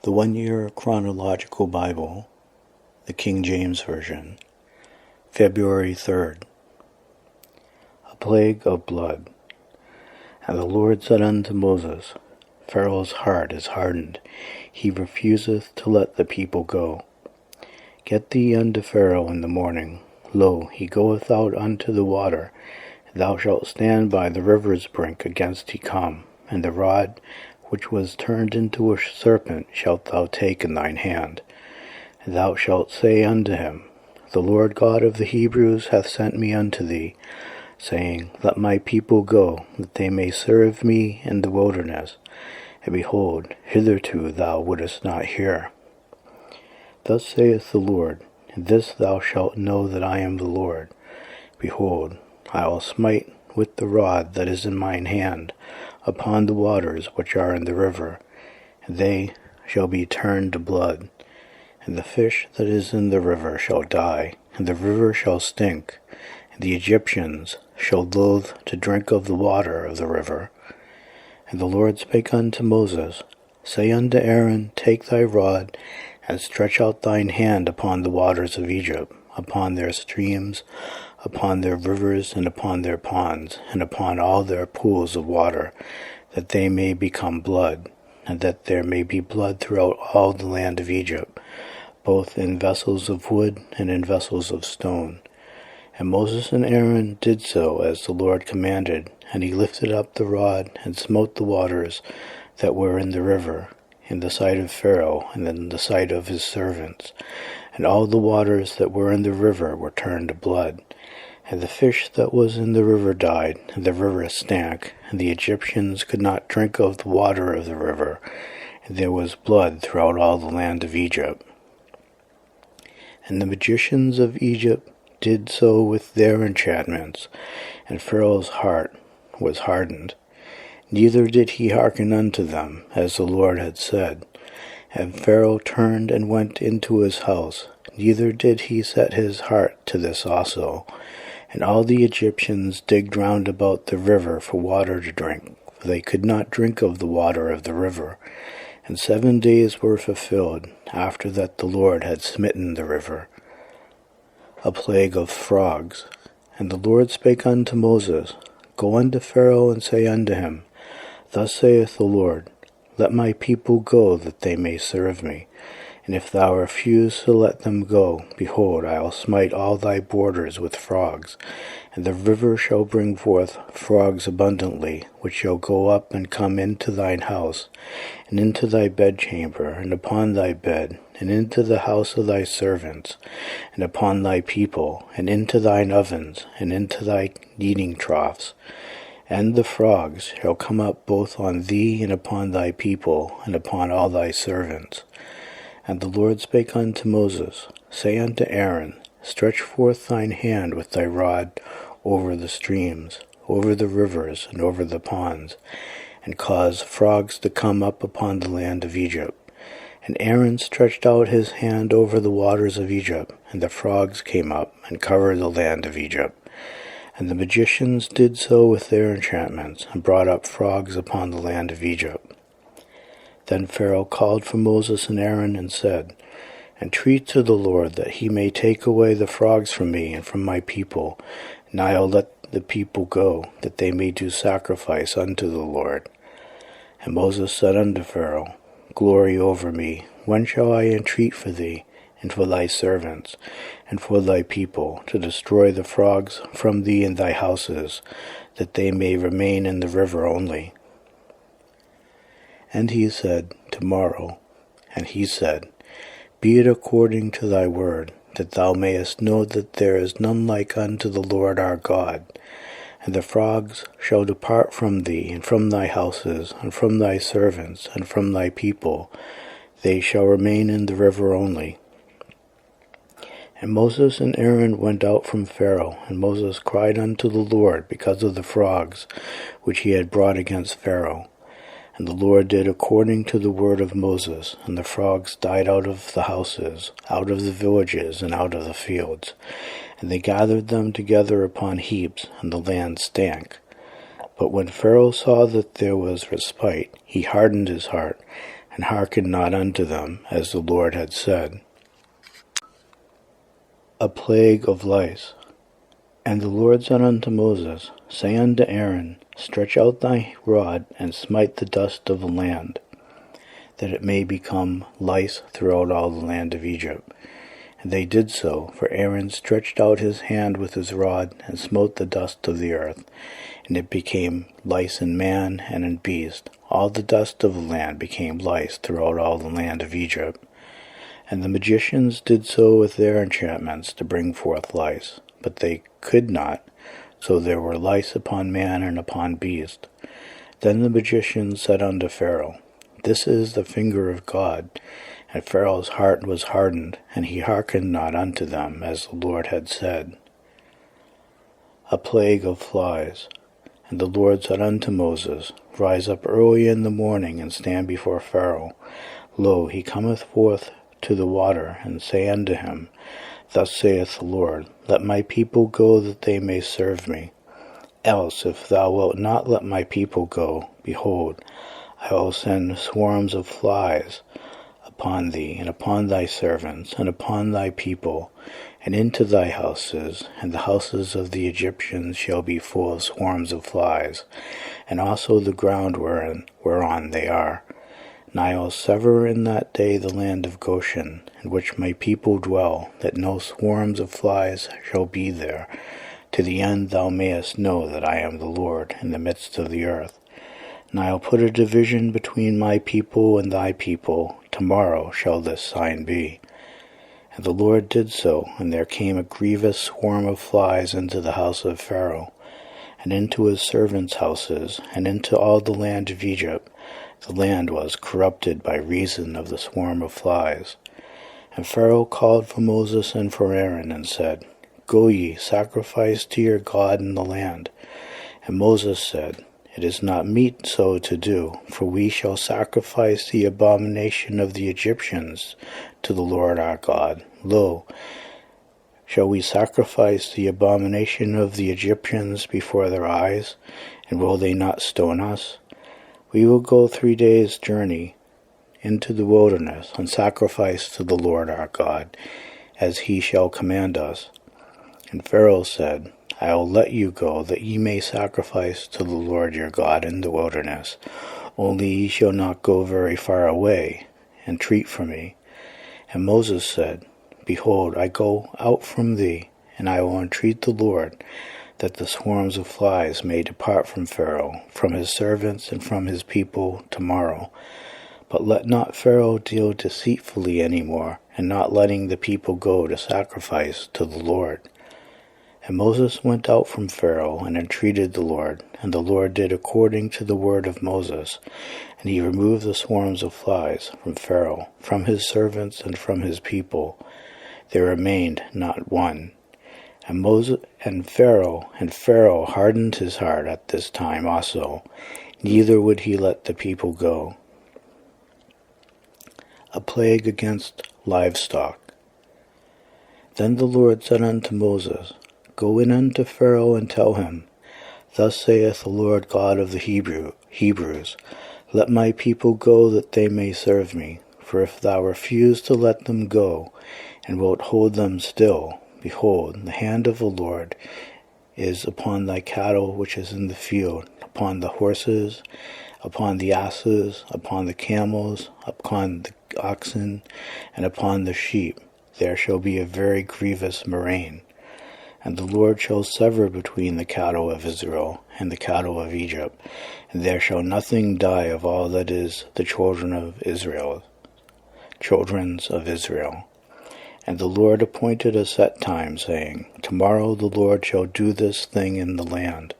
The 1-Year Chronological Bible, the King James Version, February 3rd. A plague of blood. And the Lord said unto Moses, Pharaoh's heart is hardened, he refuseth to let the people go. Get thee unto Pharaoh in the morning. Lo, he goeth out unto the water, and thou shalt stand by the river's brink against he come, and the rod which was turned into a serpent shalt thou take in thine hand. And thou shalt say unto him, The Lord God of the Hebrews hath sent me unto thee, saying, Let my people go, that they may serve me in the wilderness. And behold, hitherto thou wouldest not hear. Thus saith the Lord, and this thou shalt know that I am the Lord. Behold, I will smite with the rod that is in mine hand upon the waters which are in the river, and they shall be turned to blood. And the fish that is in the river shall die, and the river shall stink, and the Egyptians shall loathe to drink of the water of the river. And the Lord spake unto Moses, Say unto Aaron, Take thy rod, and stretch out thine hand upon the waters of Egypt, upon their streams, upon their rivers, and upon their ponds, and upon all their pools of water, that they may become blood, and that there may be blood throughout all the land of Egypt, both in vessels of wood and in vessels of stone. And Moses and Aaron did so as the Lord commanded, and he lifted up the rod, and smote the waters that were in the river, in the sight of Pharaoh, and in the sight of his servants. And all the waters that were in the river were turned to blood. And the fish that was in the river died, and the river stank, and the Egyptians could not drink of the water of the river, and there was blood throughout all the land of Egypt. And the magicians of Egypt did so with their enchantments, and Pharaoh's heart was hardened. Neither did he hearken unto them, as the Lord had said. And Pharaoh turned and went into his house, neither did he set his heart to this also. And all the Egyptians digged round about the river for water to drink, for they could not drink of the water of the river. And 7 days were fulfilled, after that the Lord had smitten the river. A plague of frogs. And the Lord spake unto Moses, Go unto Pharaoh, and say unto him, Thus saith the Lord, Let my people go, that they may serve me. And if thou refuse to let them go, behold, I will smite all thy borders with frogs. And the river shall bring forth frogs abundantly, which shall go up and come into thine house, and into thy bedchamber, and upon thy bed, and into the house of thy servants, and upon thy people, and into thine ovens, and into thy kneading troughs. And the frogs shall come up both on thee, and upon thy people, and upon all thy servants. And the Lord spake unto Moses, Say unto Aaron, Stretch forth thine hand with thy rod over the streams, over the rivers, and over the ponds, and cause frogs to come up upon the land of Egypt. And Aaron stretched out his hand over the waters of Egypt, and the frogs came up, and covered the land of Egypt. And the magicians did so with their enchantments, and brought up frogs upon the land of Egypt. Then Pharaoh called for Moses and Aaron, and said, Entreat to the Lord that he may take away the frogs from me and from my people, and I will let the people go, that they may do sacrifice unto the Lord. And Moses said unto Pharaoh, Glory over me, when shall I entreat for thee, and for thy servants, and for thy people, to destroy the frogs from thee and thy houses, that they may remain in the river only? And he said, Tomorrow. And he said, Be it according to thy word, that thou mayest know that there is none like unto the Lord our God. And the frogs shall depart from thee, and from thy houses, and from thy servants, and from thy people. They shall remain in the river only. And Moses and Aaron went out from Pharaoh, and Moses cried unto the Lord because of the frogs which he had brought against Pharaoh. And the Lord did according to the word of Moses, and the frogs died out of the houses, out of the villages, and out of the fields. And they gathered them together upon heaps, and the land stank. But when Pharaoh saw that there was respite, he hardened his heart, and hearkened not unto them, as the Lord had said. A plague of lice. And the Lord said unto Moses, Say unto Aaron, Stretch out thy rod, and smite the dust of the land, that it may become lice throughout all the land of Egypt. And they did so, for Aaron stretched out his hand with his rod, and smote the dust of the earth, and it became lice in man and in beast. All the dust of the land became lice throughout all the land of Egypt. And the magicians did so with their enchantments to bring forth lice, but they could not, so there were lice upon man and upon beast. Then the magicians said unto Pharaoh, This is the finger of God. And Pharaoh's heart was hardened, and he hearkened not unto them, as the Lord had said. A plague of flies. And the Lord said unto Moses, Rise up early in the morning, and stand before Pharaoh. Lo, he cometh forth to the water, and say unto him, Thus saith the Lord, Let my people go, that they may serve me. Else, if thou wilt not let my people go, behold, I will send swarms of flies upon thee, and upon thy servants, and upon thy people, and into thy houses, and the houses of the Egyptians shall be full of swarms of flies, and also the ground whereon they are. And I will sever in that day the land of Goshen, in which my people dwell, that no swarms of flies shall be there, to the end thou mayest know that I am the Lord in the midst of the earth. And I will put a division between my people and thy people. Tomorrow shall this sign be. And the Lord did so, and there came a grievous swarm of flies into the house of Pharaoh, and into his servants' houses, and into all the land of Egypt. The land was corrupted by reason of the swarm of flies. And Pharaoh called for Moses and for Aaron, and said, Go ye, sacrifice to your God in the land. And Moses said, It is not meet so to do, for we shall sacrifice the abomination of the Egyptians to the Lord our God. Lo, shall we sacrifice the abomination of the Egyptians before their eyes, and will they not stone us? We will go 3 days' journey into the wilderness, and sacrifice to the Lord our God, as he shall command us. And Pharaoh said, I will let you go, that ye may sacrifice to the Lord your God in the wilderness. Only ye shall not go very far away, and treat for me. And Moses said, Behold, I go out from thee, and I will entreat the Lord, that the swarms of flies may depart from Pharaoh, from his servants, and from his people tomorrow. But let not Pharaoh deal deceitfully any more, and not letting the people go to sacrifice to the Lord. And Moses went out from Pharaoh, and entreated the Lord, and the Lord did according to the word of Moses, and he removed the swarms of flies from Pharaoh, from his servants, and from his people. There remained not one. And Pharaoh hardened his heart at this time also, neither would he let the people go. A plague against livestock. Then the Lord said unto Moses, Go in unto Pharaoh, and tell him, Thus saith the Lord God of the Hebrews, Let my people go, that they may serve me. For if thou refuse to let them go, and wilt hold them still, behold, the hand of the Lord is upon thy cattle which is in the field, upon the horses, upon the asses, upon the camels, upon the oxen, and upon the sheep. There shall be a very grievous murrain. And the Lord shall sever between the cattle of Israel and the cattle of Egypt, and there shall nothing die of all that is the children's of Israel. And the Lord appointed a set time, saying, Tomorrow the Lord shall do this thing in the land.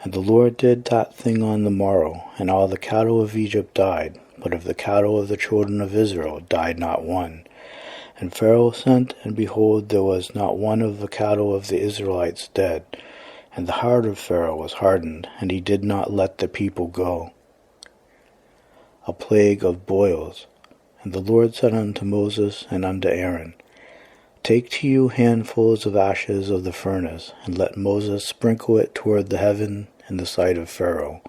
And the Lord did that thing on the morrow, and all the cattle of Egypt died, but of the cattle of the children of Israel died not one. And Pharaoh sent, and behold, there was not one of the cattle of the Israelites dead. And the heart of Pharaoh was hardened, and he did not let the people go. A plague of boils. And the Lord said unto Moses and unto Aaron, Take to you handfuls of ashes of the furnace, and let Moses sprinkle it toward the heaven in the sight of Pharaoh.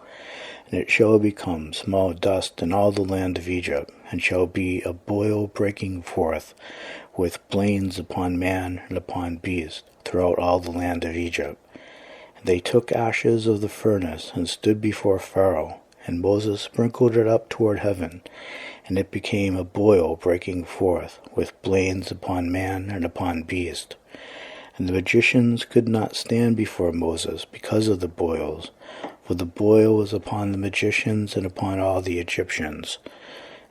And it shall become small dust in all the land of Egypt, and shall be a boil breaking forth, with blains upon man and upon beast, throughout all the land of Egypt. And they took ashes of the furnace, and stood before Pharaoh, and Moses sprinkled it up toward heaven, and it became a boil breaking forth, with blains upon man and upon beast. And the magicians could not stand before Moses because of the boils, for the boil was upon the magicians and upon all the Egyptians.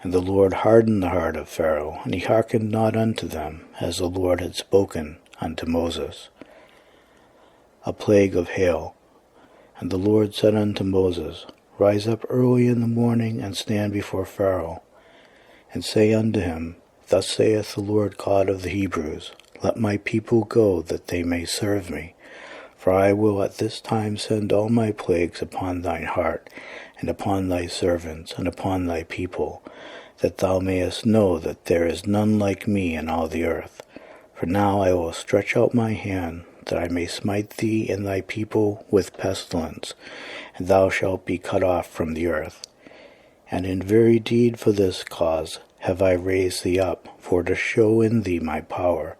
And the Lord hardened the heart of Pharaoh, and he hearkened not unto them, as the Lord had spoken unto Moses. A plague of hail. And the Lord said unto Moses, Rise up early in the morning, and stand before Pharaoh, and say unto him, Thus saith the Lord God of the Hebrews, Let my people go, that they may serve me. For I will at this time send all my plagues upon thine heart, and upon thy servants, and upon thy people, that thou mayest know that there is none like me in all the earth. For now I will stretch out my hand, that I may smite thee and thy people with pestilence, and thou shalt be cut off from the earth. And in very deed for this cause have I raised thee up, for to show in thee my power,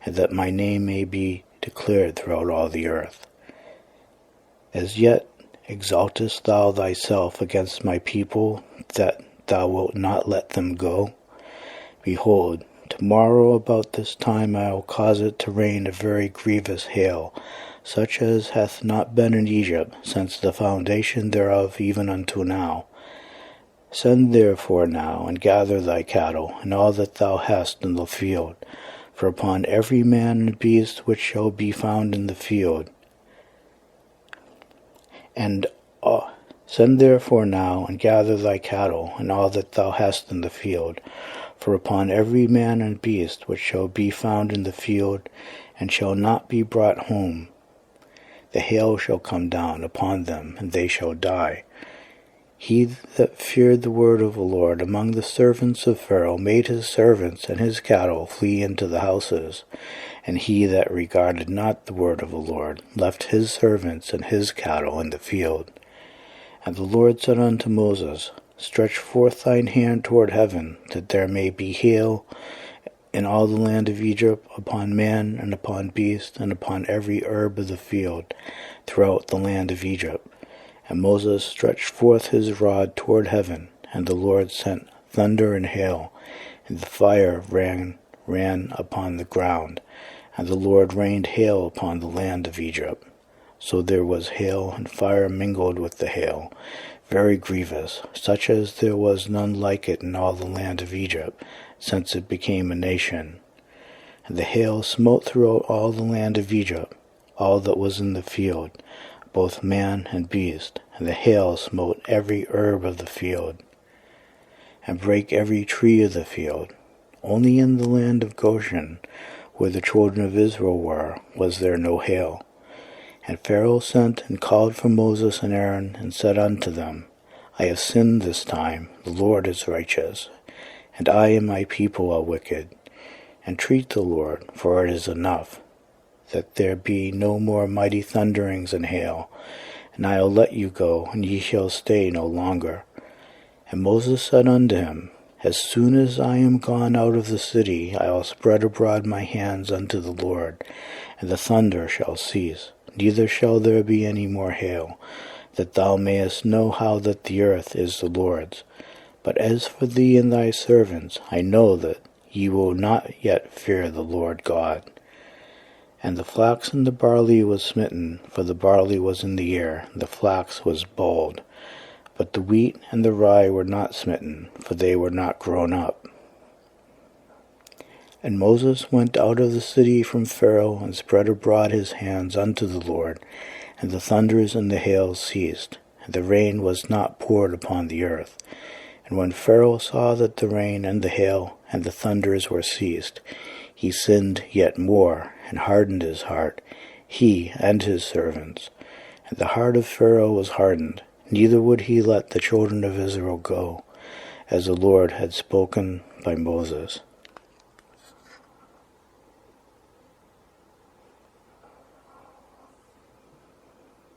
and that my name may be declared throughout all the earth. As yet exaltest thou thyself against my people, that thou wilt not let them go? Behold, tomorrow about this time I will cause it to rain a very grievous hail, such as hath not been in Egypt since the foundation thereof even unto now. Send therefore now, and gather thy cattle, and all that thou hast in the field, for upon every man and beast which shall be found in the field. Send therefore now, and gather thy cattle, and all that thou hast in the field, for upon every man and beast which shall be found in the field, and shall not be brought home, the hail shall come down upon them, and they shall die. He that feared the word of the Lord among the servants of Pharaoh made his servants and his cattle flee into the houses, and he that regarded not the word of the Lord left his servants and his cattle in the field. And the Lord said unto Moses, Stretch forth thine hand toward heaven, that there may be hail in all the land of Egypt, upon man and upon beast, and upon every herb of the field, throughout the land of Egypt. And Moses stretched forth his rod toward heaven, and the Lord sent thunder and hail, and the fire ran upon the ground, and the Lord rained hail upon the land of Egypt. So there was hail and fire mingled with the hail, very grievous, such as there was none like it in all the land of Egypt, since it became a nation. And the hail smote throughout all the land of Egypt, all that was in the field, both man and beast, and the hail smote every herb of the field, and brake every tree of the field. Only in the land of Goshen, where the children of Israel were, was there no hail. And Pharaoh sent and called for Moses and Aaron, and said unto them, I have sinned this time, the Lord is righteous, and I and my people are wicked. Entreat the Lord, for it is enough, that there be no more mighty thunderings and hail, and I will let you go, and ye shall stay no longer. And Moses said unto him, As soon as I am gone out of the city, I will spread abroad my hands unto the Lord, and the thunder shall cease, neither shall there be any more hail, that thou mayest know how that the earth is the Lord's. But as for thee and thy servants, I know that ye will not yet fear the Lord God. And the flax and the barley was smitten, for the barley was in the ear, the flax was bold. But the wheat and the rye were not smitten, for they were not grown up. And Moses went out of the city from Pharaoh, and spread abroad his hands unto the Lord, and the thunders and the hail ceased, and the rain was not poured upon the earth. And when Pharaoh saw that the rain and the hail and the thunders were ceased, he sinned yet more, and hardened his heart, he and his servants. And the heart of Pharaoh was hardened, neither would he let the children of Israel go, as the Lord had spoken by Moses.